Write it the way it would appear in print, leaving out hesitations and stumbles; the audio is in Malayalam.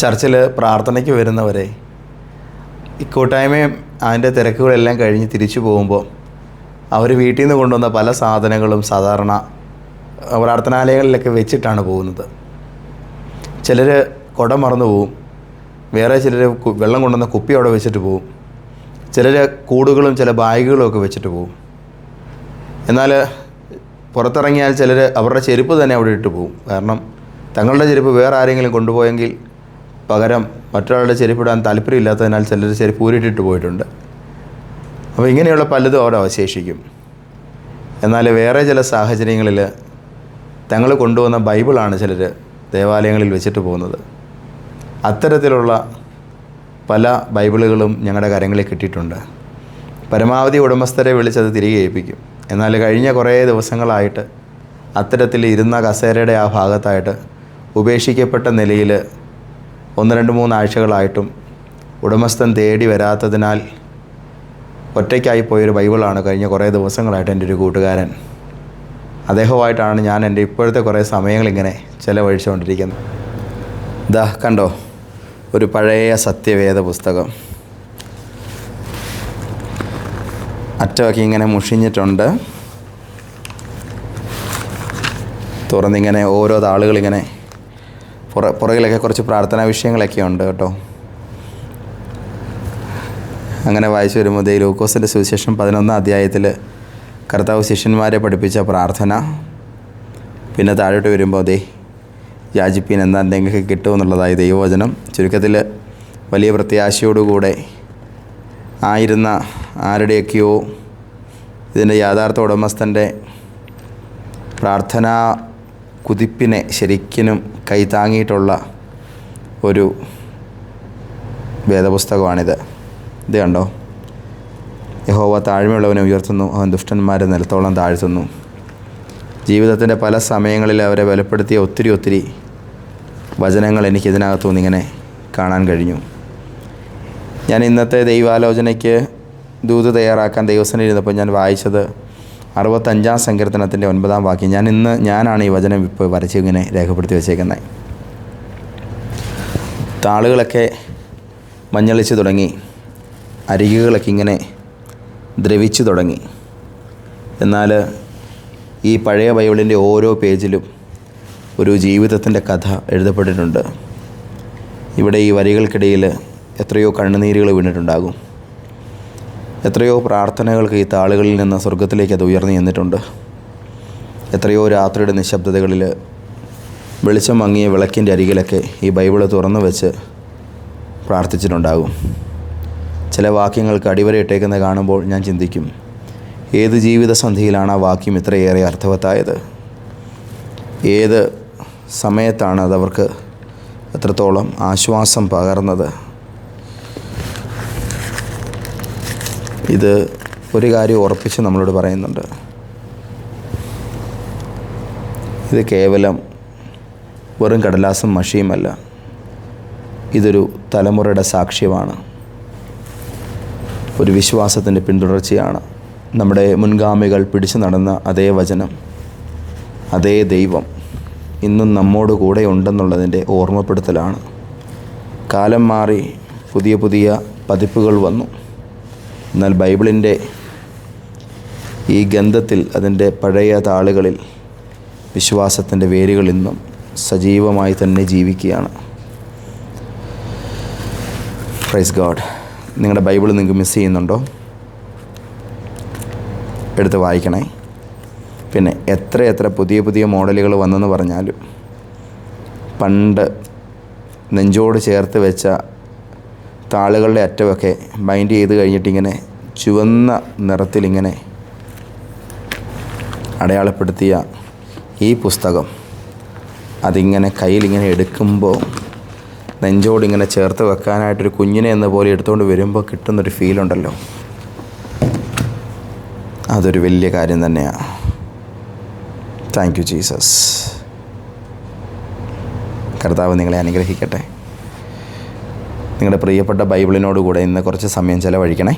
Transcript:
ചർച്ചിൽ പ്രാർത്ഥനയ്ക്ക് വരുന്നവരെ ഈ കൂട്ടായ്മയും അതിൻ്റെ തിരക്കുകളെല്ലാം കഴിഞ്ഞ് തിരിച്ചു പോകുമ്പോൾ അവർ വീട്ടിൽ നിന്ന് കൊണ്ടുവന്ന പല സാധനങ്ങളും സാധാരണ പ്രാർത്ഥനാലയങ്ങളിലൊക്കെ വെച്ചിട്ടാണ് പോകുന്നത്. ചിലർ കുട മറന്നു പോവും, വേറെ ചിലർ വെള്ളം കൊണ്ടുവന്ന കുപ്പി അവിടെ വെച്ചിട്ട് പോവും, ചിലർ കൂടുകളും ചില ബാഗുകളും ഒക്കെ വെച്ചിട്ട് പോവും. എന്നാൽ പുറത്തിറങ്ങിയാൽ ചിലർ അവരുടെ ചെരുപ്പ് തന്നെ അവിടെ ഇട്ട് പോവും. കാരണം തങ്ങളുടെ ചെരുപ്പ് വേറെ ആരെങ്കിലും കൊണ്ടുപോയെങ്കിൽ പകരം മറ്റൊരാളുടെ ചെരുപ്പിടാൻ താല്പര്യമില്ലാത്തതിനാൽ ചിലർ ചെരുപ്പ് ഊരിട്ടിട്ട് പോയിട്ടുണ്ട്. അപ്പോൾ ഇങ്ങനെയുള്ള പലതും അവിടെ അവശേഷിക്കും. എന്നാൽ വേറെ ചില സാഹചര്യങ്ങളിൽ തങ്ങൾ കൊണ്ടുവന്ന ബൈബിളാണ് ചിലർ ദേവാലയങ്ങളിൽ വെച്ചിട്ട് പോകുന്നത്. അത്തരത്തിലുള്ള പല ബൈബിളുകളും ഞങ്ങളുടെ കരങ്ങളിൽ കിട്ടിയിട്ടുണ്ട്. പരമാവധി ഉടമസ്ഥരെ വിളിച്ചത് തിരികെ ഏൽപ്പിക്കും. എന്നാൽ കഴിഞ്ഞ കുറേ ദിവസങ്ങളായിട്ട് അത്തരത്തിൽ ഇരുന്ന കസേരയുടെ ആ ഭാഗത്തായിട്ട് ഉപേക്ഷിക്കപ്പെട്ട നിലയിൽ 1-2-3 ആഴ്ചകളായിട്ടും ഉടമസ്ഥൻ തേടി വരാത്തതിനാൽ ഒറ്റയ്ക്കായി പോയൊരു ബൈബിളാണ് കഴിഞ്ഞ കുറേ ദിവസങ്ങളായിട്ട് എൻ്റെ ഒരു കൂട്ടുകാരൻ. അദ്ദേഹമായിട്ടാണ് ഞാൻ എൻ്റെ ഇപ്പോഴത്തെ കുറേ സമയങ്ങളിങ്ങനെ ചിലവഴിച്ചുകൊണ്ടിരിക്കുന്നത്. ദാ കണ്ടോ, ഒരു പഴയ സത്യവേദ പുസ്തകം അറ്റമൊക്കെ ഇങ്ങനെ മുഷിഞ്ഞിട്ടുണ്ട്. തുറന്നിങ്ങനെ ഓരോ താളുകളിങ്ങനെ പുറകിലൊക്കെ കുറച്ച് പ്രാർത്ഥനാ വിഷയങ്ങളൊക്കെ ഉണ്ട് കേട്ടോ. അങ്ങനെ വായിച്ചു വരുമ്പോൾ ദേ ലൂക്കോസിൻ്റെ സുവിശേഷം 11-ാം അധ്യായത്തിൽ കർത്താവ് ശിഷ്യന്മാരെ പഠിപ്പിച്ച പ്രാർത്ഥന, പിന്നെ താഴോട്ട് വരുമ്പോൾ ദേ യാചിപ്പീൻ എന്താ എന്തെങ്കിലും കിട്ടുമെന്നുള്ളതായി ദൈവവചനം. ചുരുക്കത്തിൽ വലിയ പ്രത്യാശയോടുകൂടെ ആയിരുന്ന ആരുടെയൊക്കെയോ ഇതിൻ്റെ യാഥാർത്ഥ ഉടമസ്ഥൻ്റെ പ്രാർത്ഥനാ കുതിപ്പിനെ ശരിക്കും കൈത്താങ്ങിയിട്ടുള്ള ഒരു വേദപുസ്തകമാണിത്. ഇത് കണ്ടോ, യഹോവ താഴ്മയുള്ളവനെ ഉയർത്തുന്നു, അവൻ ദുഷ്ടന്മാരെ നിലത്തോളം താഴ്ത്തുന്നു. ജീവിതത്തിൻ്റെ പല സമയങ്ങളിൽ അവരെ ബലപ്പെടുത്തിയ ഒത്തിരി വചനങ്ങൾ എനിക്കിതിനകത്തുനിന്ന് ഇങ്ങനെ കാണാൻ കഴിഞ്ഞു. ഞാൻ ഇന്നത്തെ ദൈവാലോചനയ്ക്ക് ദൂത് തയ്യാറാക്കാൻ ദൈവസന്നിധിയിൽ ഇരുന്നപ്പോൾ ഞാൻ വായിച്ചത് 65-ാം സങ്കീർത്തനത്തിൻ്റെ 9-ാം വാക്യം. ഞാനാണ് ഈ വചനം ഇപ്പോൾ വരച്ച് ഇങ്ങനെ രേഖപ്പെടുത്തി വെച്ചേക്കുന്നത്. താളുകളൊക്കെ മഞ്ഞളിച്ച് തുടങ്ങി, അരികുകളൊക്കെ ഇങ്ങനെ ദ്രവിച്ചു തുടങ്ങി. എന്നാൽ ഈ പഴയ ബൈബിളിൻ്റെ ഓരോ പേജിലും ഒരു ജീവിതത്തിൻ്റെ കഥ എഴുതപ്പെട്ടിട്ടുണ്ട്. ഇവിടെ ഈ വരികൾക്കിടയിൽ എത്രയോ കണ്ണുനീരുകൾ വീണിട്ടുണ്ടാകും. എത്രയോ പ്രാർത്ഥനകൾക്ക് ഈ താളുകളിൽ നിന്ന് സ്വർഗത്തിലേക്ക് അത് ഉയർന്നു ചെന്നിട്ടുണ്ട്. എത്രയോ രാത്രിയുടെ നിശബ്ദതകളിൽ വെളിച്ചം മങ്ങിയ വിളക്കിൻ്റെ അരികിലൊക്കെ ഈ ബൈബിള് തുറന്നു വെച്ച് പ്രാർത്ഥിച്ചിട്ടുണ്ടാകും. ചില വാക്യങ്ങൾക്ക് അടിവരയിട്ടേക്കുന്നത് കാണുമ്പോൾ ഞാൻ ചിന്തിക്കും, ഏത് ജീവിതസന്ധിയിലാണ് ആ വാക്യം ഇത്രയേറെ അർത്ഥവത്തായത്? ഏത് സമയത്താണ് അതവർക്ക് എത്രത്തോളം ആശ്വാസം പകർന്നത്? ഇത് ഒരു കാര്യം ഉറപ്പിച്ച് നമ്മളോട് പറയുന്നുണ്ട്, ഇത് കേവലം വെറും കടലാസും മഷിയുമല്ല, ഇതൊരു തലമുറയുടെ സാക്ഷ്യമാണ്, ഒരു വിശ്വാസത്തിൻ്റെ പിന്തുടർച്ചയാണ്. നമ്മുടെ മുൻഗാമികൾ പിടിച്ചു നടന്ന അതേ വചനം, അതേ ദൈവം ഇന്നും നമ്മോട് കൂടെ ഉണ്ടെന്നുള്ളതിൻ്റെ ഓർമ്മപ്പെടുത്തലാണ്. കാലം മാറി പുതിയ പതിപ്പുകൾ വന്നു. എന്നാൽ ബൈബിളിൻ്റെ ഈ ഗന്ധത്തിൽ, അതിൻ്റെ പഴയ താളുകളിൽ വിശ്വാസത്തിൻ്റെ വേരുകൾ ഇന്നും സജീവമായി തന്നെ ജീവിക്കുകയാണ്. Praise God. നിങ്ങളുടെ ബൈബിൾ നിങ്ങൾക്ക് മിസ് ചെയ്യുന്നുണ്ടോ? എടുത്ത് വായിക്കണേ. പിന്നെ എത്ര പുതിയ മോഡലുകൾ വന്നെന്ന് പറഞ്ഞാലും പണ്ട് നെഞ്ചോട് ചേർത്ത് വെച്ച താളുകളുടെ അറ്റമൊക്കെ ബൈൻഡ് ചെയ്ത് കഴിഞ്ഞിട്ടിങ്ങനെ ചുവന്ന നിറത്തിലിങ്ങനെ അടയാളപ്പെടുത്തിയ ഈ പുസ്തകം അതിങ്ങനെ കയ്യിലിങ്ങനെ എടുക്കുമ്പോൾ നെഞ്ചോടിങ്ങനെ ചേർത്ത് വെക്കാനായിട്ടൊരു കുഞ്ഞിനെ എന്ന പോലെ എടുത്തുകൊണ്ട് വരുമ്പോൾ കിട്ടുന്നൊരു ഫീലുണ്ടല്ലോ, അതൊരു വലിയ കാര്യം തന്നെയാണ്. Thank you Jesus. കർത്താവ് നിങ്ങളെ അനുഗ്രഹിക്കട്ടെ. നിങ്ങളുടെ പ്രിയപ്പെട്ട ബൈബിളിനോട് കൂടെ ഇന്ന് കുറച്ച് സമയം ചിലവഴിക്കണേ.